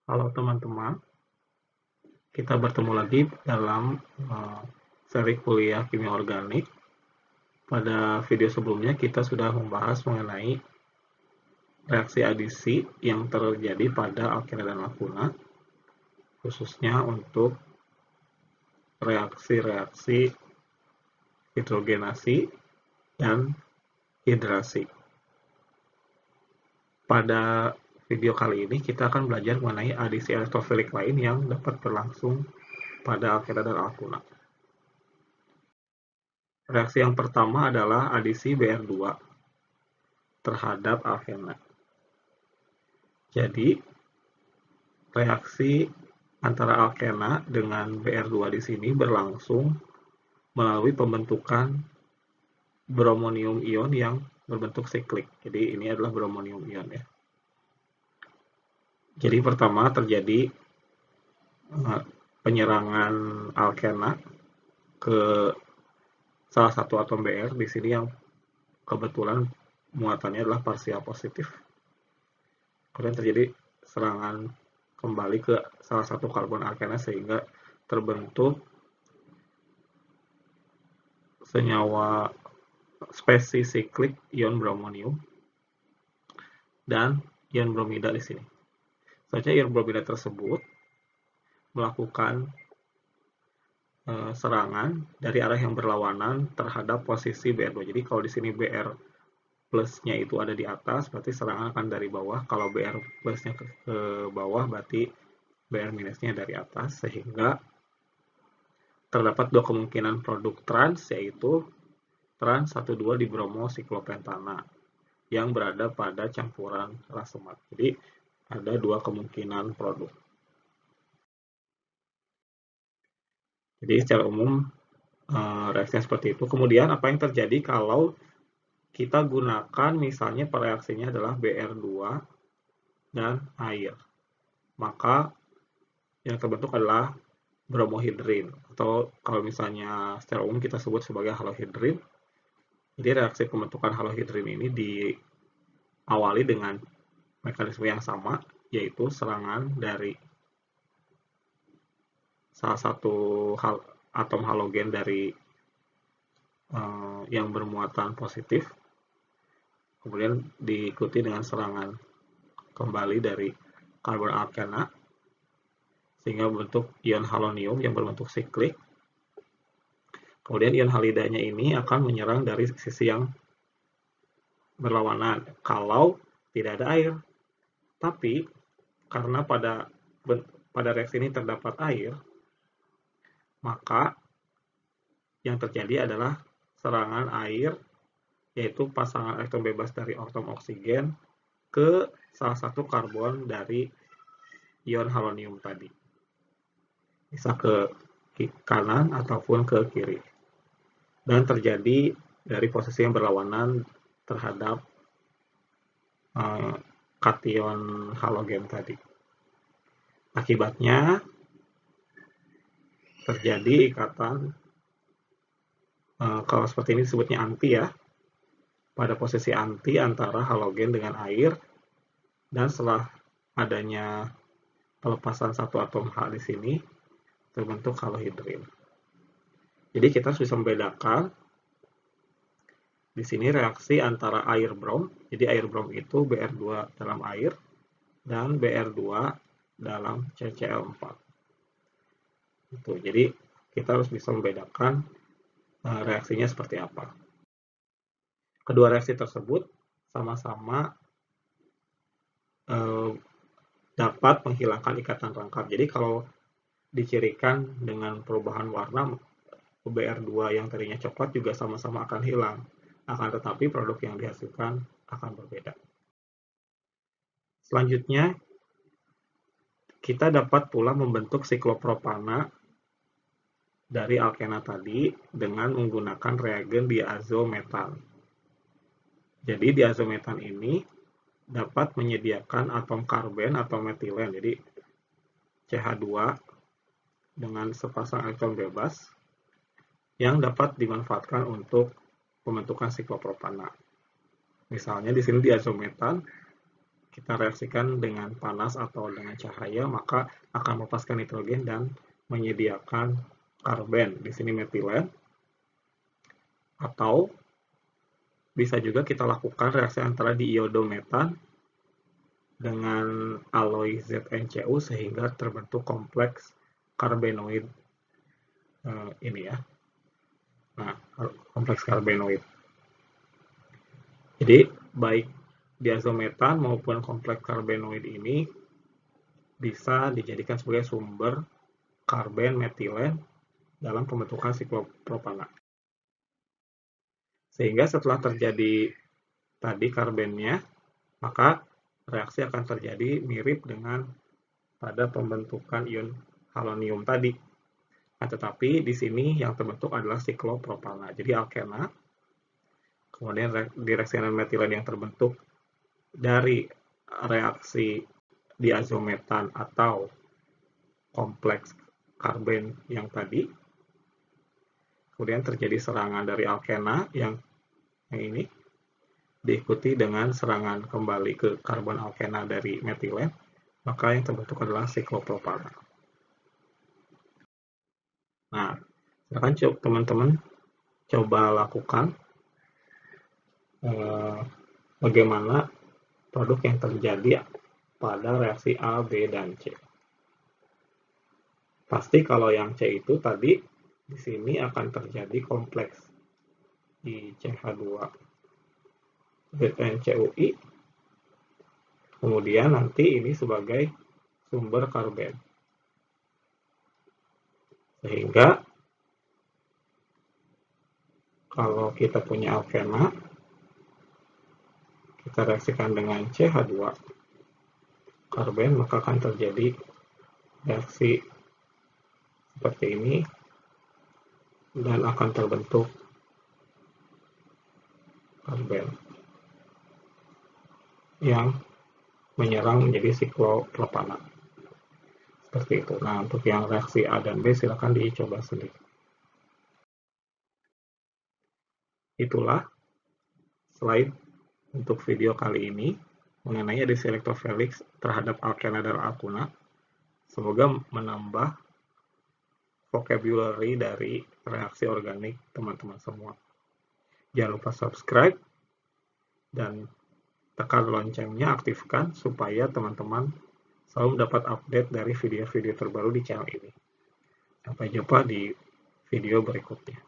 Halo teman-teman, kita bertemu lagi dalam seri kuliah kimia organik. Pada video sebelumnya kita sudah membahas mengenai reaksi adisi yang terjadi pada alkena dan alkuna, khususnya untuk reaksi-reaksi hidrogenasi dan hidrasi. Pada video kali ini kita akan belajar mengenai adisi elektrofilik lain yang dapat berlangsung pada alkena dan alkuna. Reaksi yang pertama adalah adisi Br2 terhadap alkena. Jadi, reaksi antara alkena dengan Br2 di sini berlangsung melalui pembentukan bromonium ion yang berbentuk siklik. Jadi, ini adalah bromonium ion ya. Jadi, pertama terjadi penyerangan alkena ke salah satu atom Br di sini yang kebetulan muatannya adalah parsial positif. Kemudian terjadi serangan kembali ke salah satu karbon alkena sehingga terbentuk senyawa spesies siklik ion bromonium dan ion bromida di sini. Selanjutnya ion bromida tersebut melakukan serangan dari arah yang berlawanan terhadap posisi Br2. Jadi kalau di sini Br plusnya itu ada di atas, berarti serangan akan dari bawah. Kalau Br plusnya ke bawah, berarti Br minusnya dari atas, sehingga terdapat dua kemungkinan produk trans, yaitu trans 1,2 di bromosiklopentana yang berada pada campuran rasumat. Jadi ada dua kemungkinan produk. Jadi secara umum reaksinya seperti itu. Kemudian apa yang terjadi kalau kita gunakan misalnya reaksinya adalah Br2 dan air. Maka yang terbentuk adalah bromohidrin, atau kalau misalnya secara umum kita sebut sebagai halohidrin. Jadi reaksi pembentukan halohidrin ini diawali dengan mekanisme yang sama, yaitu serangan dari salah satu atom halogen dari yang bermuatan positif, kemudian diikuti dengan serangan kembali dari karbon alkena sehingga membentuk ion halonium yang berbentuk siklik. Kemudian ion halidanya ini akan menyerang dari sisi yang berlawanan kalau tidak ada air. Tapi karena pada reaksi ini terdapat air, maka yang terjadi adalah serangan air, yaitu pasangan elektron bebas dari atom oksigen ke salah satu karbon dari ion halonium tadi. Bisa ke kanan ataupun ke kiri. Dan terjadi dari posisi yang berlawanan terhadap kation halogen tadi. Akibatnya terjadi ikatan, kalau seperti ini disebutnya anti ya, pada posisi anti antara halogen dengan air, dan setelah adanya pelepasan satu atom H di sini, terbentuk halohidrin. Jadi kita harus bisa membedakan di sini reaksi antara air brom, jadi air brom itu Br2 dalam air, dan Br2 dalam CCl4. Itu. Jadi kita harus bisa membedakan reaksinya seperti apa. Kedua reaksi tersebut sama-sama dapat menghilangkan ikatan rangkap. Jadi kalau dicirikan dengan perubahan warna, Br2 yang tadinya coklat juga sama-sama akan hilang. Akan tetapi produk yang dihasilkan akan berbeda. Selanjutnya, kita dapat pula membentuk siklopropana dari alkena tadi dengan menggunakan reagen diazometan. Jadi diazometan ini dapat menyediakan atom karben atau metilen, jadi CH2 dengan sepasang elektron bebas yang dapat dimanfaatkan untuk pembentukan siklopropana. Misalnya di sini diazometan kita reaksikan dengan panas atau dengan cahaya, maka akan melepaskan nitrogen dan menyediakan karben. Di sini metilen. Atau bisa juga kita lakukan reaksi antara diiodometan dengan alloy ZnCu sehingga terbentuk kompleks karbenoid ini ya. Nah, kompleks karbenoid. Jadi baik diazometan maupun kompleks karbenoid ini bisa dijadikan sebagai sumber karben metilen dalam pembentukan siklopropana. Sehingga setelah terjadi tadi karbennya, maka reaksi akan terjadi mirip dengan pada pembentukan ion halonium tadi. Nah, tetapi di sini yang terbentuk adalah siklopropana. Jadi alkena, kemudian direaksikan metilen yang terbentuk dari reaksi diazometan atau kompleks karben yang tadi. Kemudian terjadi serangan dari alkena yang ini diikuti dengan serangan kembali ke karbon alkena dari metilen, maka yang terbentuk adalah siklopropana. Nah, silakan teman-teman coba lakukan bagaimana produk yang terjadi pada reaksi A, B, dan C. Pasti kalau yang C itu tadi di sini akan terjadi kompleks di CH2 ZnCuI, kemudian nanti ini sebagai sumber karben. Sehingga kalau kita punya alkena, kita reaksikan dengan CH2 karben, maka akan terjadi reaksi seperti ini dan akan terbentuk karben yang menyerang menjadi siklopropana. Seperti itu. Nah, untuk yang reaksi A dan B silakan dicoba sendiri. Itulah slide untuk video kali ini mengenai adisi elektrofilix terhadap alkena dan alkuna. Semoga menambah vocabulary dari reaksi organik teman-teman semua. Jangan lupa subscribe dan tekan loncengnya, aktifkan supaya teman-teman selalu mendapat update dari video-video terbaru di channel ini. Sampai jumpa di video berikutnya.